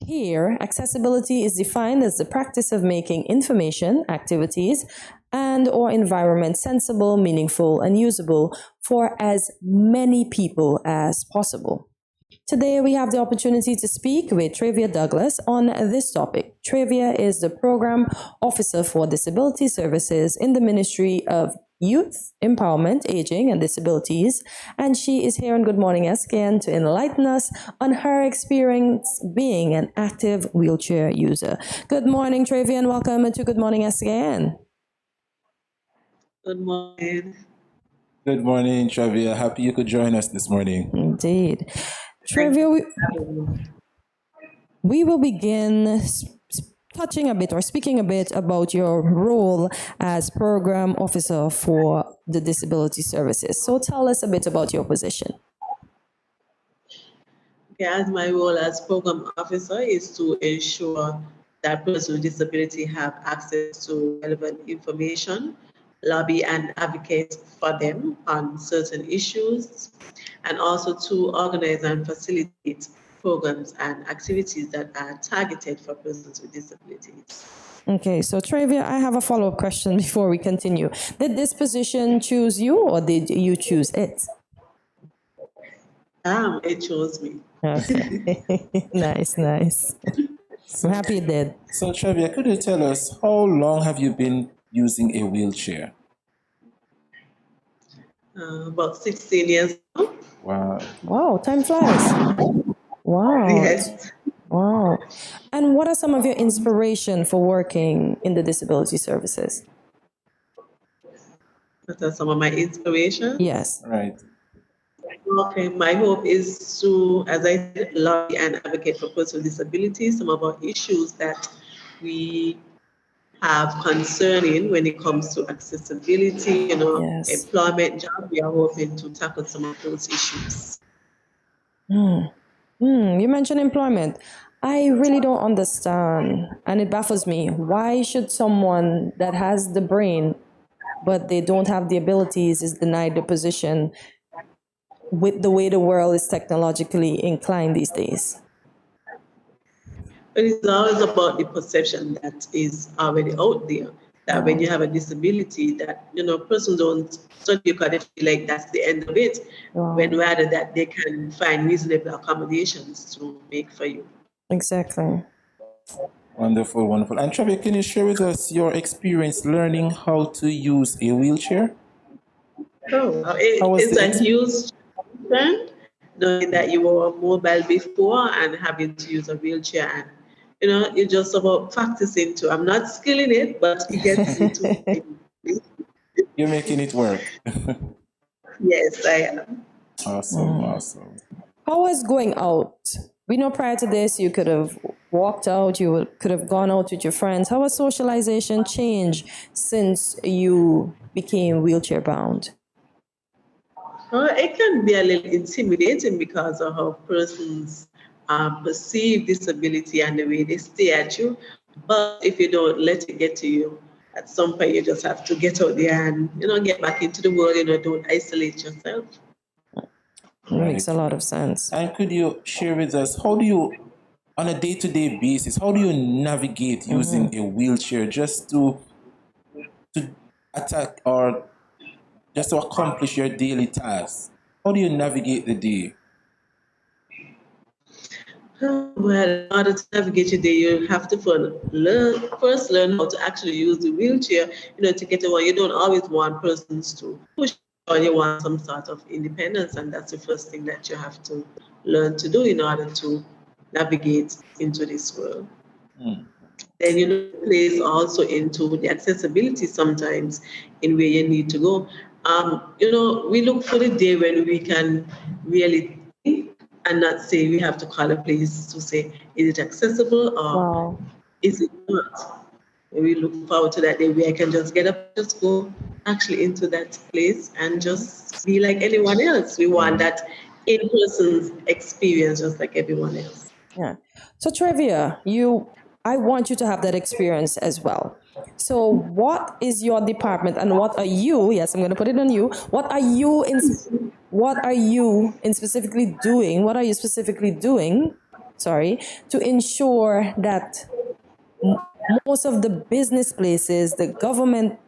Here, accessibility is defined as the practice of making information, activities, and or environment sensible, meaningful, and usable for as many people as possible. Today, we have the opportunity to speak with Travia Douglas on this topic. Travia is the Program Officer for Disability Services in the Ministry of Youth, Empowerment, Aging, and Disabilities, and she is here on Good Morning SKN to enlighten us on her experience being an active wheelchair user. Good morning, Travia, and welcome to Good Morning SKN. Good morning. Good morning, Travia. Happy you could join us this morning. Indeed. Travia, we will begin touching a bit or speaking a bit about your role as Program Officer for the Disability Services. So tell us a bit about your position. Okay, as my role as Program Officer is to ensure that persons with disability have access to relevant information, lobby and advocate for them on certain issues, and also to organize and facilitate programs and activities that are targeted for persons with disabilities. Okay, so Travia, I have a follow-up question before we continue. Did this position choose you or did you choose it? It chose me. Okay, nice. I'm happy it did. So, Travia, could you tell us how long have you been using a wheelchair? About 16 years now. Wow, time flies. Wow. Yes. Wow. And what are some of your inspiration for working in the disability services? What are some of my inspirations? Yes. Right. Okay, my hope is to, as I said, lobby and advocate for persons with disabilities, some of our issues that we have concerning when it comes to accessibility, Yes. employment, job, we are hoping to tackle some of those issues. You mentioned employment. I really don't understand, and it baffles me. Why should someone that has the brain, but they don't have the abilities, is denied the position with the way the world is technologically inclined these days? But it's always about the perception that is already out there, that when you have a disability, that, persons don't study because they feel like that's the end of it, when rather that they can find reasonable accommodations to make for you. Exactly. Wonderful. And Travia, can you share with us your experience learning how to use a wheelchair? It's a huge trend, knowing that you were mobile before and having to use a wheelchair, and it's just about practicing too. I'm not skilling it, but it gets me to. You're making it work. Yes, I am. Awesome. How was going out? We know prior to this you could have walked out, you could have gone out with your friends. How has socialization changed since you became wheelchair bound? It can be a little intimidating because of how persons perceive disability and the way they stare at you. But if you don't let it get to you, at some point you just have to get out there and get back into the world. Don't isolate yourself. Right. Makes a lot of sense. And could you share with us, how do you, on a day-to-day basis, how do you navigate using a wheelchair just to attack or just to accomplish your daily tasks? How do you navigate the day? Well, in order to navigate your day, you have to first learn how to actually use the wheelchair, to get around. You don't always want persons to push on. You want some sort of independence, and that's the first thing that you have to learn to do in order to navigate into this world. Then, plays also into the accessibility sometimes in where you need to go. We look for the day when we can really think and not say we have to call a place to say, is it accessible or is it not? We look forward to that day where I can just get up, just go actually into that place and just be like anyone else. We want that in-person experience just like everyone else. Yeah. So Travia, I want you to have that experience as well. So what is your department and what are you, yes, I'm going to put it on you, what are you specifically doing to ensure that most of the business places, the government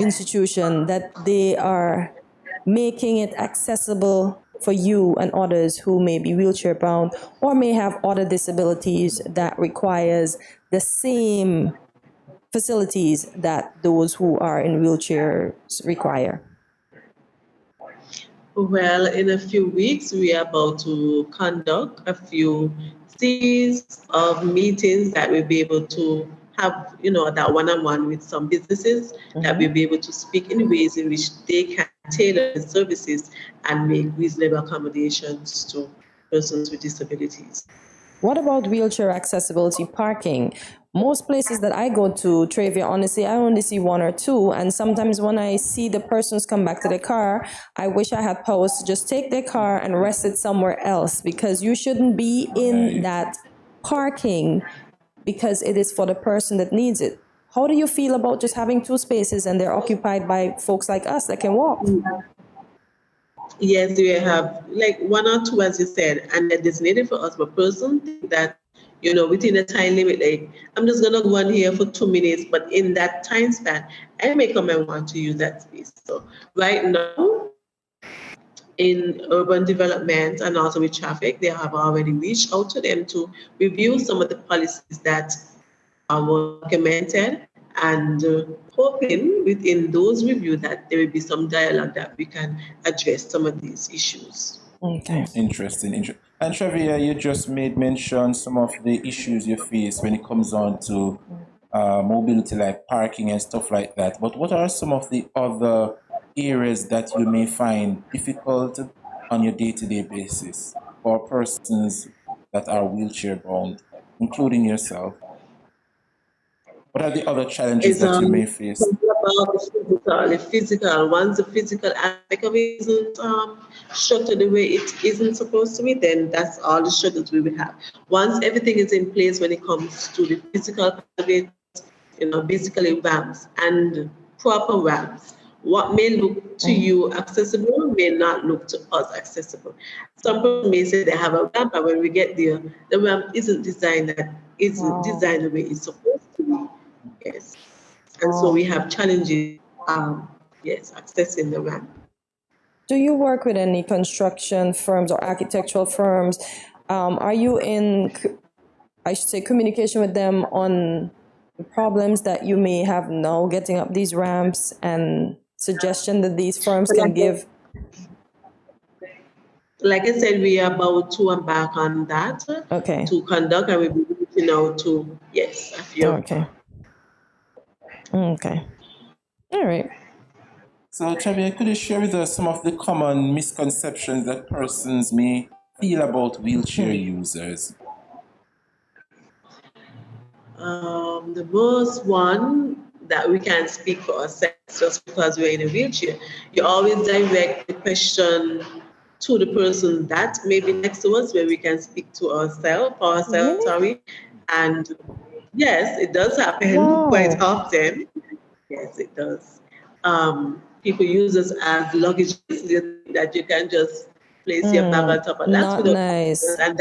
institution, that they are making it accessible for you and others who may be wheelchair bound or may have other disabilities that requires the same facilities that those who are in wheelchairs require? Well, in a few weeks, we are about to conduct a few series of meetings that we'll be able to have, that one-on-one with some businesses that we'll be able to speak in ways in which they can tailor the services and make reasonable accommodations to persons with disabilities. What about wheelchair accessibility parking? Most places that I go to, Travia, honestly, I only see one or two. And sometimes when I see the persons come back to their car, I wish I had powers to just take their car and rest it somewhere else, because you shouldn't be in that parking because it is for the person that needs it. How do you feel about just having two spaces and they're occupied by folks like us that can walk? Yes, we have like one or two, as you said, and they're designated for us. But person think that, within a time limit, like I'm just gonna go on here for 2 minutes, but in that time span, I may come and want to use that space. So right now, in urban development and also with traffic, they have already reached out to them to review some of the policies that were documented, and hoping within those reviews that there will be some dialogue that we can address some of these issues. Okay. Interesting. And Travia, you just made mention some of the issues you face when it comes on to mobility, like parking and stuff like that. But what are some of the other areas that you may find difficult on your day-to-day basis for persons that are wheelchair bound, including yourself? What are the other challenges Is that you may face? about the physical. Once the physical aspect of it isn't structured the way it isn't supposed to be, then that's all the struggles we will have. Once everything is in place when it comes to the physical part of it, basically ramps and proper ramps. What may look to you accessible may not look to us accessible. Some people may say they have a ramp, and when we get there, the ramp isn't designed the way it's supposed to be. Yes. And so we have challenges, accessing the ramp. Do you work with any construction firms or architectural firms? Are you in, I should say, communication with them on the problems that you may have now getting up these ramps and suggestion that these firms can give? Like I said, we are about to embark on that to conduct, and we'll be reaching out to, yes, a few. Okay. All right. So, Travia, could you share with us some of the common misconceptions that persons may feel about wheelchair users? The most one that we can speak for ourselves just because we're in a wheelchair, you always direct the question to the person that may be next to us, where we can speak to ourselves, sorry. And yes, it does happen quite often. Yes, it does. People use us as luggage that you can just place your bag on top of. That's not nice. And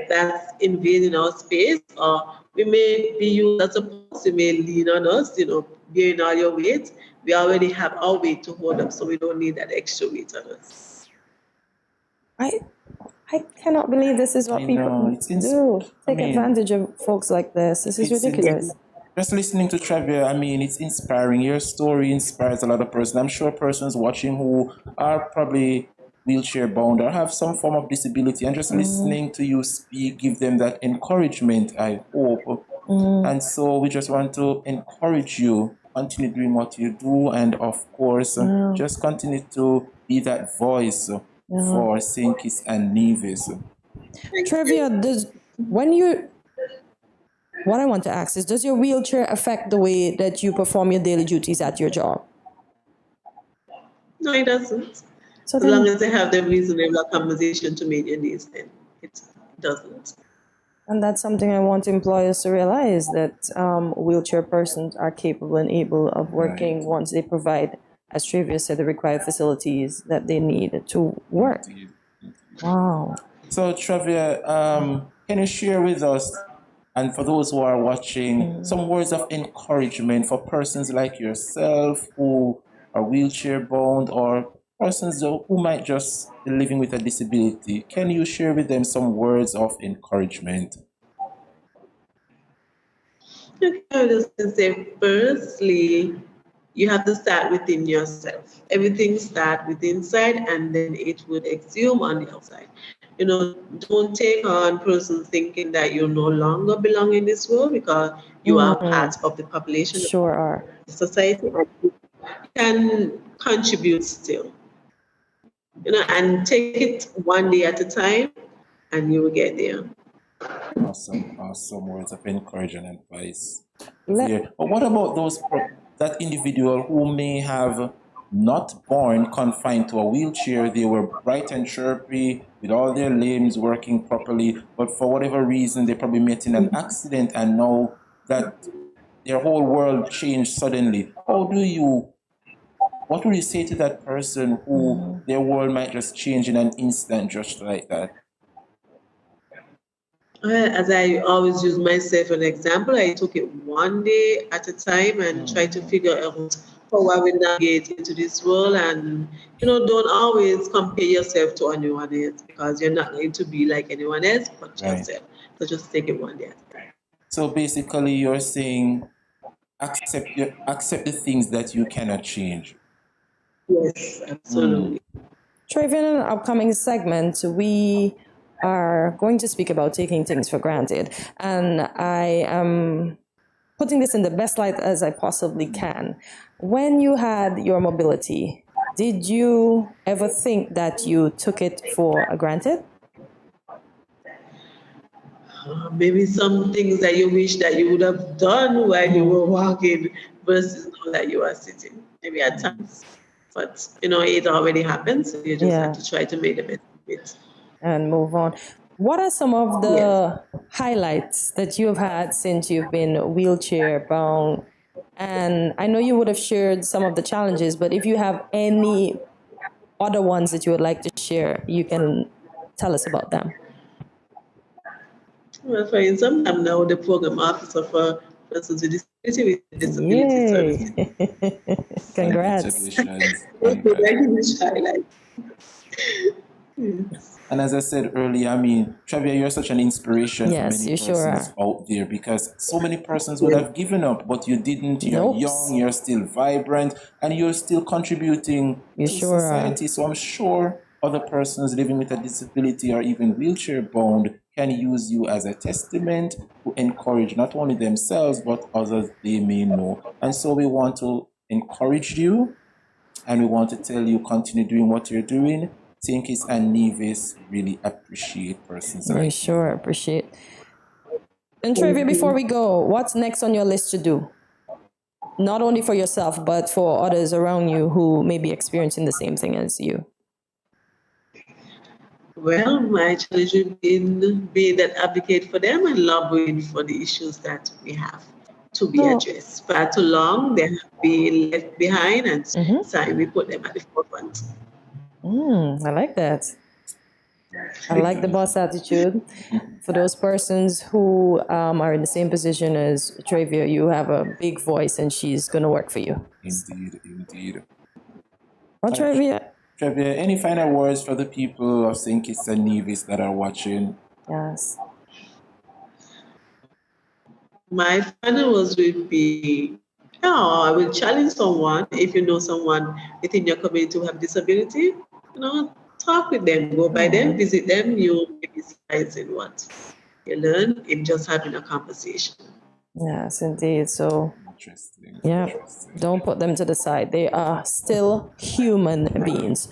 that's invading our space. Or we may be used as a purse. You may lean on us, bearing all your weight. We already have our weight to hold up, so we don't need that extra weight on us. I cannot believe this is what people do. Take advantage of folks like this. This is ridiculous. Just listening to Travia, it's inspiring. Your story inspires a lot of persons. I'm sure persons watching who are probably wheelchair bound or have some form of disability, and just listening to you speak give them that encouragement, I hope. And so we just want to encourage you, continue doing what you do, and of course just continue to be that voice for St. Kitts and Nevis. Travia, what I want to ask is, does your wheelchair affect the way that you perform your daily duties at your job? No, it doesn't. So as long as they have the reasonable accommodation to meet your needs, then it doesn't. And that's something I want employers to realize, that wheelchair persons are capable and able of working once they provide, as Travia said, the required facilities that they need to work. Wow. So, Travia, can you share with us, and for those who are watching, some words of encouragement for persons like yourself who are wheelchair bound or persons who might just be living with a disability? Can you share with them some words of encouragement? Okay, I would just say, firstly, you have to start within yourself. Everything starts with inside, and then it would exhume on the outside. Don't take on persons thinking that you no longer belong in this world because you are part of the population of Sure are. the society, and you can contribute still. And take it one day at a time, and you will get there. Awesome, awesome words of encouragement and advice Let, there. But what about that individual who may have not born confined to a wheelchair? They were bright and chirpy with all their limbs working properly, but for whatever reason, they probably met in an accident, and now that their whole world changed suddenly. What would you say to that person who their world might just change in an instant, just like that? As I always use myself an example, I took it one day at a time and try to figure out how I will navigate into this world. And don't always compare yourself to anyone else because you're not going to be like anyone else but Right. yourself. So just take it one day at a time. So basically, you're saying accept the things that you cannot change. Yes, absolutely. Travia, in an upcoming segment, we are going to speak about taking things for granted. And I am putting this in the best light as I possibly can. When you had your mobility, did you ever think that you took it for granted? Maybe some things that you wish that you would have done while you were walking versus now that you are sitting. Maybe at times. But it already happens. So you just have to try to make the best of it. And move on. What are some of the Yes. highlights that you've had since you've been wheelchair bound? And I know you would have shared some of the challenges, but if you have any other ones that you would like to share, you can tell us about them. Well, for instance, I'm now the program officer for persons with disability services. Congrats. Congratulations. Recognition highlight. And as I said earlier, I mean, Travia, you're such an inspiration for Yes, many you sure persons out there because so many persons would have given up, but you didn't. You're Nope. young, you're still vibrant, and you're still contributing You to sure are. society. So I'm sure other persons living with a disability or even wheelchair bound can use you as a testament to encourage not only themselves, but others they may know. And so we want to encourage you and we want to tell you continue doing what you're doing. Tinkis and Nevis really appreciate persons We like sure appreciate. And Travia, before we go, what's next on your list to do? Not only for yourself, but for others around you who may be experiencing the same thing as you. Well, my challenge would be that advocate for them and lobbying for the issues that we have to be addressed. Far too long, they have been left behind, and so we put them at the forefront. I like that. I like the boss attitude. For those persons who are in the same position as Travia, you have a big voice and she's going to work for you. Indeed, indeed. Well, Travia. Travia, any final words for the people of St. Kitts and Nevis that are watching? Yes. My final words would be, I will challenge someone, if you know someone within your community who have disability, talk with them, go by them, visit them, you'll be surprised in what you learn in just having a conversation. Yes, indeed. So, Interesting. yeah, Interesting. don't put them to the side. They are still human beings.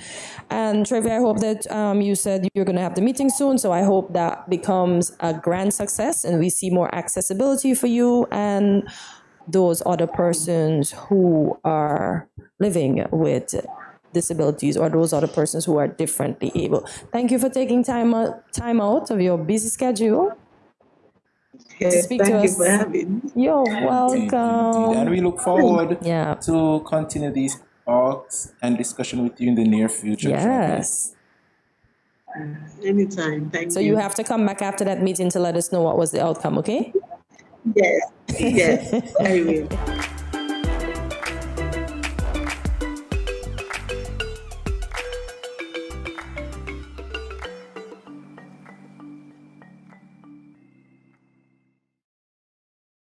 And Travia, I hope that you said you're going to have the meeting soon. So I hope that becomes a grand success and we see more accessibility for you and those other persons who are living with disabilities or those other persons who are differently able. Thank you for taking time out of your busy schedule to speak to Thank you us. for having me. You're Indeed, welcome. and we look forward Yeah. to continue these talks and discussion with you in the near future. Yes. Anytime. Thank you. So you have to come back after that meeting to let us know what was the outcome, okay? Yes, yes, I will.